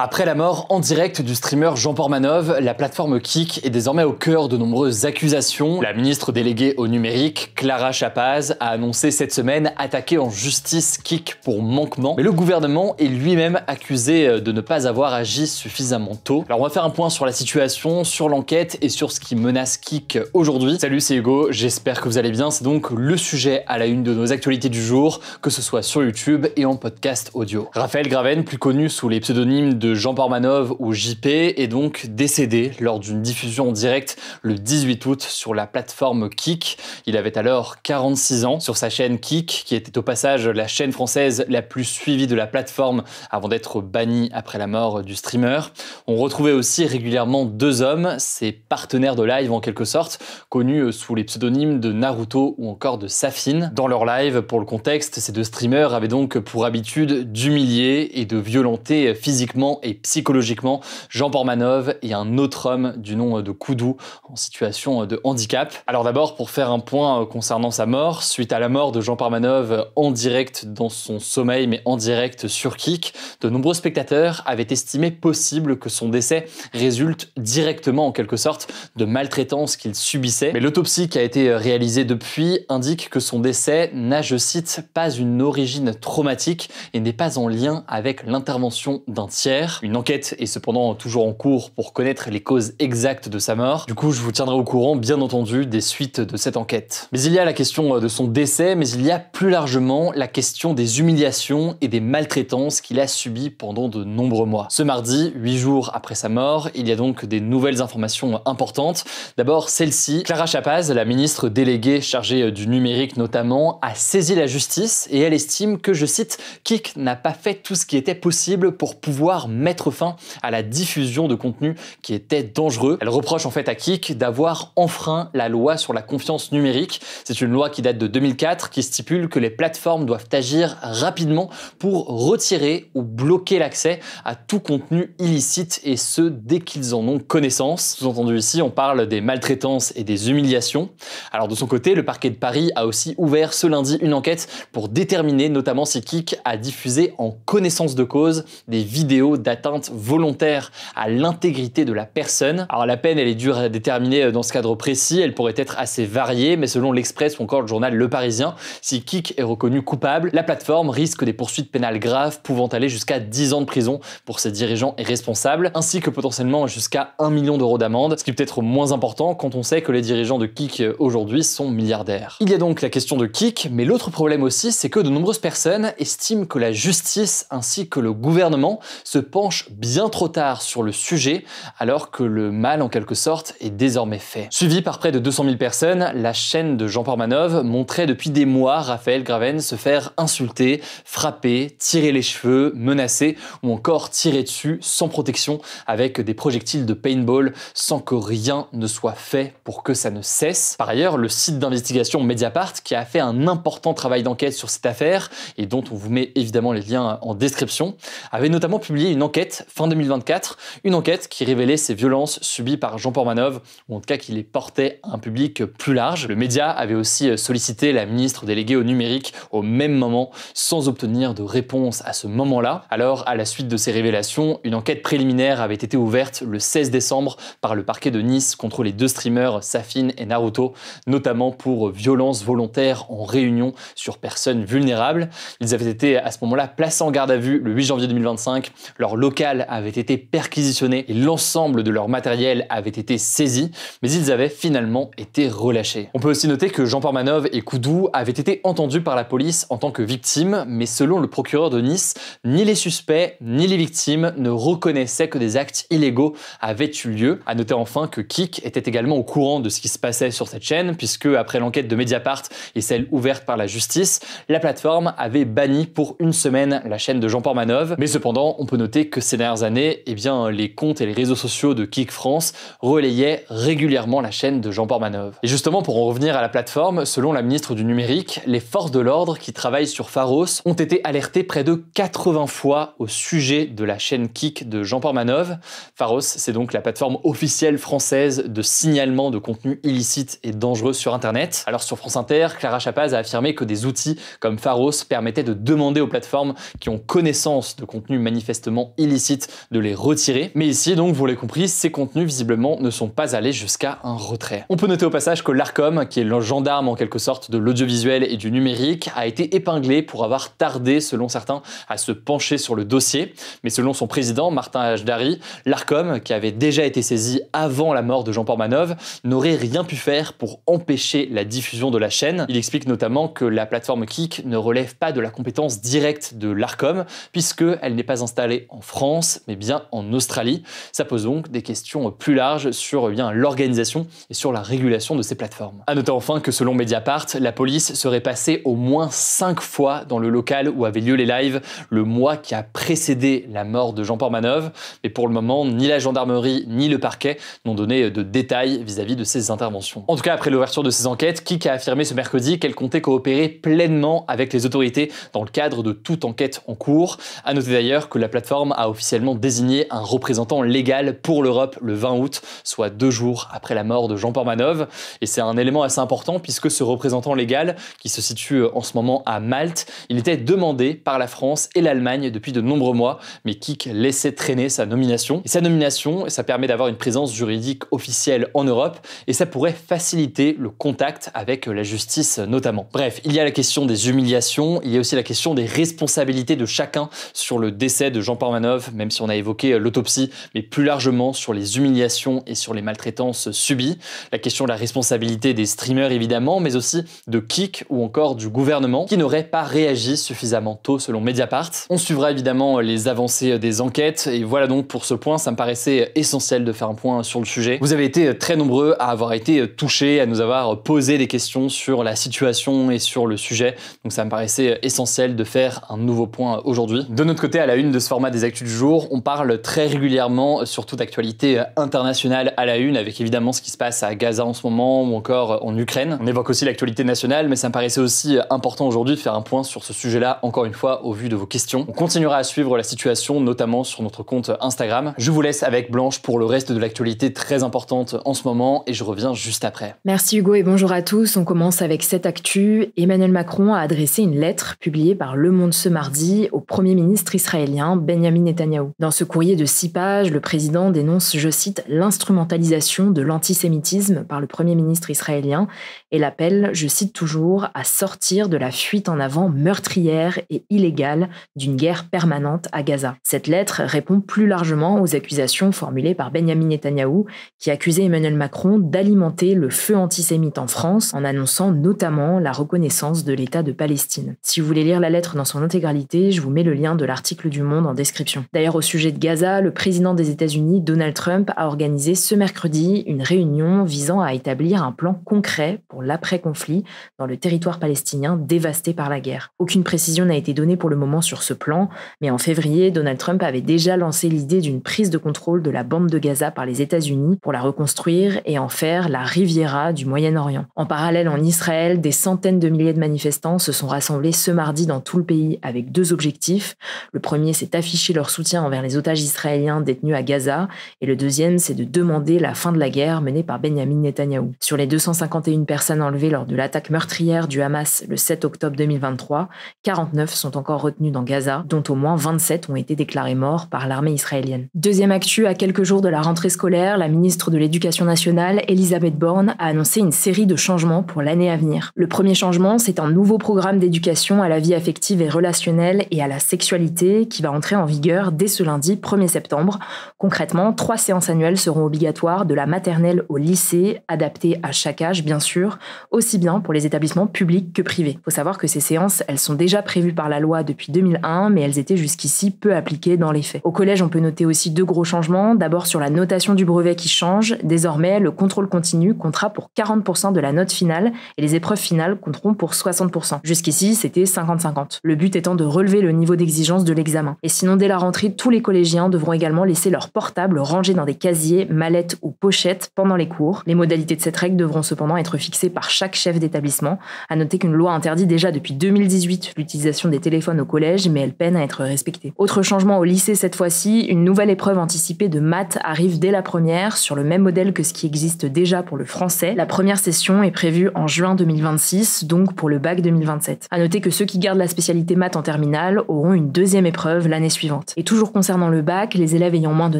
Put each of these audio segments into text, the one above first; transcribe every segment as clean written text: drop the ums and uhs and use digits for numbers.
Après la mort en direct du streamer Jean Portmanov, la plateforme Kik est désormais au cœur de nombreuses accusations. La ministre déléguée au numérique, Clara Chapaz, a annoncé cette semaine attaquer en justice Kik pour manquement. Mais le gouvernement est lui-même accusé de ne pas avoir agi suffisamment tôt. Alors on va faire un point sur la situation, sur l'enquête et sur ce qui menace Kik aujourd'hui. Salut, c'est Hugo, j'espère que vous allez bien. C'est donc le sujet à la une de nos actualités du jour, que ce soit sur YouTube et en podcast audio. Raphaël Graven, plus connu sous les pseudonymes de Jean Portmanov ou JP, est donc décédé lors d'une diffusion en direct le 18 août sur la plateforme Kik. Il avait alors 46 ans. Sur sa chaîne Kik, qui était au passage la chaîne française la plus suivie de la plateforme avant d'être bannie après la mort du streamer, on retrouvait aussi régulièrement deux hommes, ses partenaires de live en quelque sorte, connus sous les pseudonymes de Naruto ou encore de Safin. Dans leur live, pour le contexte, ces deux streamers avaient donc pour habitude d'humilier et de violenter physiquement et psychologiquement Jean Portmanov et un autre homme du nom de Koudou en situation de handicap. Alors d'abord, pour faire un point concernant sa mort, suite à la mort de Jean Portmanov en direct dans son sommeil, mais en direct sur Kik, de nombreux spectateurs avaient estimé possible que son décès résulte directement en quelque sorte de maltraitance qu'il subissait. Mais l'autopsie qui a été réalisée depuis indique que son décès n'a, je cite, pas une origine traumatique et n'est pas en lien avec l'intervention d'un tiers. Une enquête est cependant toujours en cours pour connaître les causes exactes de sa mort. Du coup, je vous tiendrai au courant, bien entendu, des suites de cette enquête. Mais il y a la question de son décès, mais il y a plus largement la question des humiliations et des maltraitances qu'il a subies pendant de nombreux mois. Ce mardi, 8 jours après sa mort, il y a donc des nouvelles informations importantes. D'abord, celle-ci, Clara Chapaz, la ministre déléguée chargée du numérique notamment, a saisi la justice et elle estime que, je cite, Kik n'a pas fait tout ce qui était possible pour pouvoir mettre fin à la diffusion de contenu qui était dangereux. Elle reproche en fait à Kik d'avoir enfreint la loi sur la confiance numérique. C'est une loi qui date de 2004 qui stipule que les plateformes doivent agir rapidement pour retirer ou bloquer l'accès à tout contenu illicite et ce dès qu'ils en ont connaissance. Sous-entendu ici, on parle des maltraitances et des humiliations. Alors de son côté, le parquet de Paris a aussi ouvert ce lundi une enquête pour déterminer notamment si Kik a diffusé en connaissance de cause des vidéos d'atteinte volontaire à l'intégrité de la personne. Alors la peine, elle est dure à déterminer dans ce cadre précis, elle pourrait être assez variée, mais selon l'Express ou encore le journal Le Parisien, si Kik est reconnu coupable, la plateforme risque des poursuites pénales graves pouvant aller jusqu'à 10 ans de prison pour ses dirigeants et responsables, ainsi que potentiellement jusqu'à 1 million d'euros d'amende, ce qui peut être moins important quand on sait que les dirigeants de Kik aujourd'hui sont milliardaires. Il y a donc la question de Kik, mais l'autre problème aussi, c'est que de nombreuses personnes estiment que la justice ainsi que le gouvernement se penchent bien trop tard sur le sujet, alors que le mal en quelque sorte est désormais fait. Suivi par près de 200 000 personnes, la chaîne de Jean Portmanov montrait depuis des mois Raphaël Graven se faire insulter, frapper, tirer les cheveux, menacer ou encore tirer dessus sans protection avec des projectiles de paintball sans que rien ne soit fait pour que ça ne cesse. Par ailleurs, le site d'investigation Mediapart, qui a fait un important travail d'enquête sur cette affaire et dont on vous met évidemment les liens en description, avait notamment publié une enquête fin 2024, une enquête qui révélait ces violences subies par Jean Portmanov, ou en tout cas qui les portait à un public plus large. Le média avait aussi sollicité la ministre déléguée au numérique au même moment, sans obtenir de réponse à ce moment-là. Alors, à la suite de ces révélations, une enquête préliminaire avait été ouverte le 16 décembre par le parquet de Nice contre les deux streamers Safin et Naruto, notamment pour violences volontaires en réunion sur personnes vulnérables. Ils avaient été à ce moment-là placés en garde à vue le 8 janvier 2025, leur local avait été perquisitionné et l'ensemble de leur matériel avait été saisi, mais ils avaient finalement été relâchés. On peut aussi noter que Jean Portmanov et Koudou avaient été entendus par la police en tant que victimes, mais selon le procureur de Nice, ni les suspects ni les victimes ne reconnaissaient que des actes illégaux avaient eu lieu. À noter enfin que Kik était également au courant de ce qui se passait sur cette chaîne, puisque après l'enquête de Mediapart et celle ouverte par la justice, la plateforme avait banni pour une semaine la chaîne de Jean Portmanov. Mais cependant, on peut noter que ces dernières années, les comptes et les réseaux sociaux de Kik France relayaient régulièrement la chaîne de Jean Portmanov. Et justement, pour en revenir à la plateforme, selon la ministre du numérique, les forces de l'ordre qui travaillent sur Pharos ont été alertées près de 80 fois au sujet de la chaîne Kik de Jean Portmanov. Pharos, c'est donc la plateforme officielle française de signalement de contenu illicite et dangereux sur Internet. Alors sur France Inter, Clara Chapaz a affirmé que des outils comme Pharos permettaient de demander aux plateformes qui ont connaissance de contenus manifestement potentiellement illicite de les retirer. Mais ici, donc, vous l'avez compris, ces contenus visiblement ne sont pas allés jusqu'à un retrait. On peut noter au passage que l'Arcom, qui est le gendarme en quelque sorte de l'audiovisuel et du numérique, a été épinglé pour avoir tardé, selon certains, à se pencher sur le dossier. Mais selon son président, Martin Hajdari, l'Arcom, qui avait déjà été saisi avant la mort de Jean Portmanov, n'aurait rien pu faire pour empêcher la diffusion de la chaîne. Il explique notamment que la plateforme Kik ne relève pas de la compétence directe de l'Arcom, puisqu'elle n'est pas installée en France, mais bien en Australie. Ça pose donc des questions plus larges sur l'organisation et sur la régulation de ces plateformes. À noter enfin que selon Mediapart, la police serait passée au moins 5 fois dans le local où avaient lieu les lives le mois qui a précédé la mort de Jean Portmanov, mais pour le moment, ni la gendarmerie ni le parquet n'ont donné de détails vis-à-vis de ces interventions. En tout cas, après l'ouverture de ces enquêtes, Kik a affirmé ce mercredi qu'elle comptait coopérer pleinement avec les autorités dans le cadre de toute enquête en cours. À noter d'ailleurs que la plateforme a officiellement désigné un représentant légal pour l'Europe le 20 août, soit 2 jours après la mort de Jean Portmanov. Et c'est un élément assez important puisque ce représentant légal, qui se situe en ce moment à Malte, il était demandé par la France et l'Allemagne depuis de nombreux mois, mais Kik laissait traîner sa nomination. Et sa nomination, ça permet d'avoir une présence juridique officielle en Europe et ça pourrait faciliter le contact avec la justice notamment. Bref, il y a la question des humiliations, il y a aussi la question des responsabilités de chacun sur le décès de Jean Portmanov, même si on a évoqué l'autopsie, mais plus largement sur les humiliations et sur les maltraitances subies. La question de la responsabilité des streamers évidemment, mais aussi de Kik ou encore du gouvernement qui n'aurait pas réagi suffisamment tôt selon Mediapart. On suivra évidemment les avancées des enquêtes et voilà donc pour ce point, ça me paraissait essentiel de faire un point sur le sujet. Vous avez été très nombreux à avoir été touchés, à nous avoir posé des questions sur la situation et sur le sujet, donc ça me paraissait essentiel de faire un nouveau point aujourd'hui. De notre côté, à la une de ce format des Actus du jour, on parle très régulièrement, surtout d'actualité internationale à la une, avec évidemment ce qui se passe à Gaza en ce moment ou encore en Ukraine. On évoque aussi l'actualité nationale, mais ça me paraissait aussi important aujourd'hui de faire un point sur ce sujet-là, encore une fois, au vu de vos questions. On continuera à suivre la situation, notamment sur notre compte Instagram. Je vous laisse avec Blanche pour le reste de l'actualité très importante en ce moment et je reviens juste après. Merci Hugo et bonjour à tous. On commence avec cette actu. Emmanuel Macron a adressé une lettre publiée par Le Monde ce mardi au Premier ministre israélien Benjamin Netanyahou. Dans ce courrier de 6 pages, le président dénonce, je cite, l'instrumentalisation de l'antisémitisme par le Premier ministre israélien et l'appelle, je cite toujours, à sortir de la fuite en avant meurtrière et illégale d'une guerre permanente à Gaza. Cette lettre répond plus largement aux accusations formulées par Benjamin Netanyahou qui accusait Emmanuel Macron d'alimenter le feu antisémite en France en annonçant notamment la reconnaissance de l'État de Palestine. Si vous voulez lire la lettre dans son intégralité, je vous mets le lien de l'article du Monde en description. D'ailleurs, au sujet de Gaza, le président des États-Unis, Donald Trump, a organisé ce mercredi une réunion visant à établir un plan concret pour l'après-conflit dans le territoire palestinien dévasté par la guerre. Aucune précision n'a été donnée pour le moment sur ce plan, mais en février, Donald Trump avait déjà lancé l'idée d'une prise de contrôle de la bande de Gaza par les États-Unis pour la reconstruire et en faire la Riviera du Moyen-Orient. En parallèle, en Israël, des centaines de milliers de manifestants se sont rassemblés ce mardi dans tout le pays avec 2 objectifs. Le premier, c'est afficher leur soutien envers les otages israéliens détenus à Gaza et le deuxième, c'est de demander la fin de la guerre menée par Benjamin Netanyahou. Sur les 251 personnes enlevées lors de l'attaque meurtrière du Hamas le 7 octobre 2023, 49 sont encore retenues dans Gaza, dont au moins 27 ont été déclarés morts par l'armée israélienne. Deuxième actu, à quelques jours de la rentrée scolaire, la ministre de l'Éducation nationale, Elisabeth Borne, a annoncé une série de changements pour l'année à venir. Le premier changement, c'est un nouveau programme d'éducation à la vie affective et relationnelle et à la sexualité qui va entrer en vigueur dès ce lundi 1er septembre. Concrètement, 3 séances annuelles seront obligatoires de la maternelle au lycée, adaptées à chaque âge bien sûr, aussi bien pour les établissements publics que privés. Il faut savoir que ces séances, elles sont déjà prévues par la loi depuis 2001, mais elles étaient jusqu'ici peu appliquées dans les faits. Au collège, on peut noter aussi 2 gros changements. D'abord sur la notation du brevet qui change. Désormais, le contrôle continu comptera pour 40% de la note finale et les épreuves finales compteront pour 60%. Jusqu'ici, c'était 50-50. Le but étant de relever le niveau d'exigence de l'examen. Et sinon, dès la rentrée, tous les collégiens devront également laisser leur portable rangé dans des casiers, mallettes ou pochettes pendant les cours. Les modalités de cette règle devront cependant être fixées par chaque chef d'établissement. À noter qu'une loi interdit déjà depuis 2018 l'utilisation des téléphones au collège, mais elle peine à être respectée. Autre changement au lycée cette fois-ci, une nouvelle épreuve anticipée de maths arrive dès la première, sur le même modèle que ce qui existe déjà pour le français. La première session est prévue en juin 2026, donc pour le bac 2027. À noter que ceux qui gardent la spécialité maths en terminale auront une deuxième épreuve l'année suivante. suivante. Et toujours concernant le bac, les élèves ayant moins de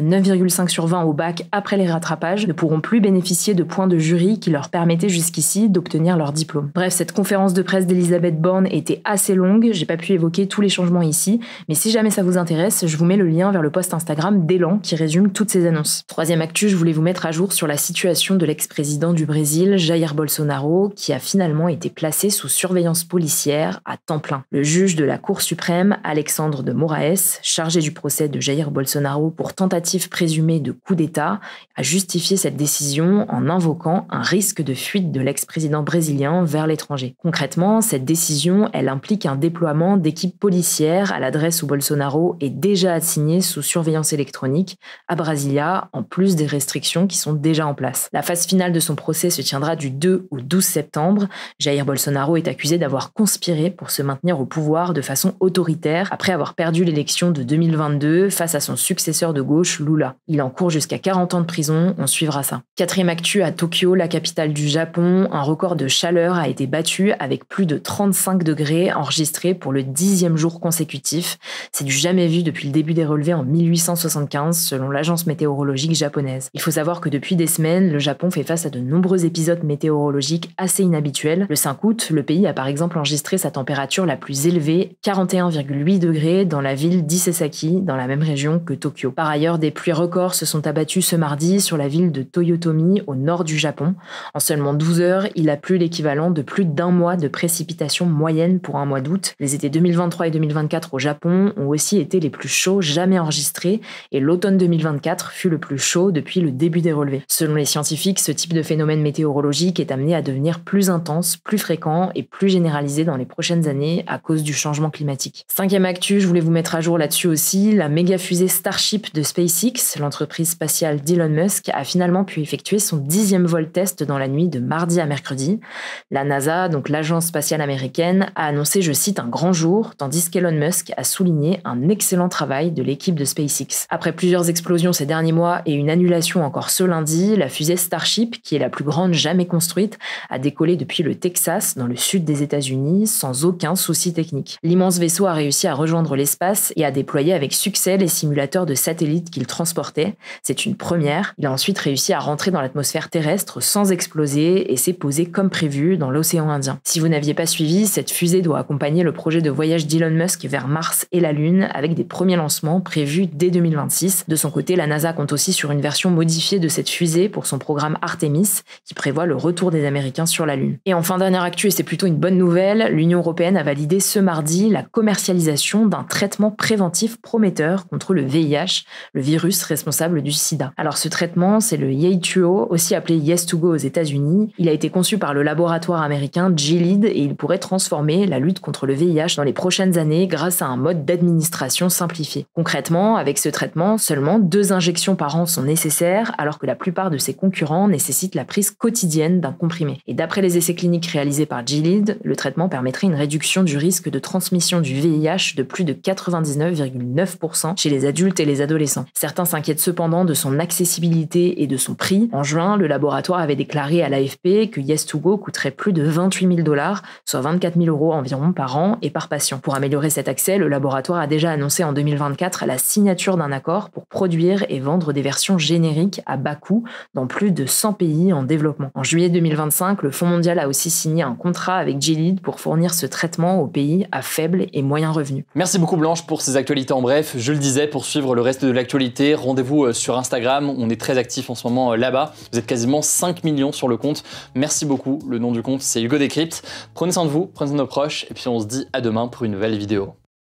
9,5 sur 20 au bac après les rattrapages ne pourront plus bénéficier de points de jury qui leur permettaient jusqu'ici d'obtenir leur diplôme. Bref, cette conférence de presse d'Elisabeth Borne était assez longue, j'ai pas pu évoquer tous les changements ici, mais si jamais ça vous intéresse, je vous mets le lien vers le post Instagram d'Elan qui résume toutes ces annonces. Troisième actu, je voulais vous mettre à jour sur la situation de l'ex-président du Brésil, Jair Bolsonaro, qui a finalement été placé sous surveillance policière à temps plein. Le juge de la Cour suprême, Alexandre de Moraes, chargé du procès de Jair Bolsonaro pour tentative présumée de coup d'État, a justifié cette décision en invoquant un risque de fuite de l'ex-président brésilien vers l'étranger. Concrètement, cette décision, elle implique un déploiement d'équipes policières à l'adresse où Bolsonaro est déjà assigné sous surveillance électronique à Brasilia, en plus des restrictions qui sont déjà en place. La phase finale de son procès se tiendra du 2 au 12 septembre. Jair Bolsonaro est accusé d'avoir conspiré pour se maintenir au pouvoir de façon autoritaire après avoir perdu l'élection de 2022 face à son successeur de gauche, Lula. Il encourt jusqu'à 40 ans de prison, on suivra ça. Quatrième actu, à Tokyo, la capitale du Japon, un record de chaleur a été battu avec plus de 35 degrés enregistrés pour le 10e jour consécutif. C'est du jamais vu depuis le début des relevés en 1875, selon l'agence météorologique japonaise. Il faut savoir que depuis des semaines, le Japon fait face à de nombreux épisodes météorologiques assez inhabituels. Le 5 août, le pays a par exemple enregistré sa température la plus élevée, 41,8 degrés, dans la ville d'Isesaki, dans la même région que Tokyo. Par ailleurs, des pluies records se sont abattues ce mardi sur la ville de Toyotomi, au nord du Japon. En seulement 12 heures, il a plu l'équivalent de plus d'un mois de précipitations moyennes pour un mois d'août. Les étés 2023 et 2024 au Japon ont aussi été les plus chauds jamais enregistrés et l'automne 2024 fut le plus chaud depuis le début des relevés. Selon les scientifiques, ce type de phénomène météorologique est amené à devenir plus intense, plus fréquent et plus généralisé dans les prochaines années à cause du changement climatique. Cinquième actu, je voulais vous mettre à jour là-dessus aussi, la méga fusée Starship de SpaceX, l'entreprise spatiale d'Elon Musk, a finalement pu effectuer son 10e vol test dans la nuit de mardi à mercredi. La NASA, donc l'agence spatiale américaine, a annoncé, je cite, un grand jour, tandis qu'Elon Musk a souligné un excellent travail de l'équipe de SpaceX. Après plusieurs explosions ces derniers mois et une annulation encore ce lundi, la fusée Starship, qui est la plus grande jamais construite, a décollé depuis le Texas, dans le sud des États-Unis, sans aucun souci technique. L'immense vaisseau a réussi à rejoindre l'espace et a déployé avec succès les simulateurs de satellites qu'il transportait. C'est une première. Il a ensuite réussi à rentrer dans l'atmosphère terrestre sans exploser et s'est posé comme prévu dans l'océan Indien. Si vous n'aviez pas suivi, cette fusée doit accompagner le projet de voyage d'Elon Musk vers Mars et la Lune, avec des premiers lancements prévus dès 2026. De son côté, la NASA compte aussi sur une version modifiée de cette fusée pour son programme Artemis, qui prévoit le retour des Américains sur la Lune. Et enfin, dernière actu, et c'est plutôt une bonne nouvelle, l'Union européenne a validé ce mardi la commercialisation d'un traitement préventif prometteur contre le VIH, le virus responsable du sida. Alors ce traitement, c'est le Yeytuo, aussi appelé Yes2Go aux États-Unis. Il a été conçu par le laboratoire américain Gilead et il pourrait transformer la lutte contre le VIH dans les prochaines années grâce à un mode d'administration simplifié. Concrètement, avec ce traitement, seulement 2 injections par an sont nécessaires, alors que la plupart de ses concurrents nécessitent la prise quotidienne d'un comprimé. Et d'après les essais cliniques réalisés par Gilead, le traitement permettrait une réduction du risque de transmission du VIH de plus de 99,9% chez les adultes et les adolescents. Certains s'inquiètent cependant de son accessibilité et de son prix. En juin, le laboratoire avait déclaré à l'AFP que Yes2Go coûterait plus de 28 000 $, soit 24 000 € environ par an et par patient. Pour améliorer cet accès, le laboratoire a déjà annoncé en 2024 la signature d'un accord pour produire et vendre des versions génériques à bas coût dans plus de 100 pays en développement. En juillet 2025, le Fonds mondial a aussi signé un contrat avec Gilead pour fournir ce traitement aux pays à faible et moyen revenu. Merci beaucoup Blanche pour ces actualités en bref. Je le disais, pour suivre le reste de l'actualité, rendez-vous sur Instagram. On est très actifs en ce moment là-bas. Vous êtes quasiment 5 millions sur le compte. Merci beaucoup. Le nom du compte, c'est Hugo Décrypte. Prenez soin de vous, prenez soin de nos proches et puis on se dit à demain pour une nouvelle vidéo.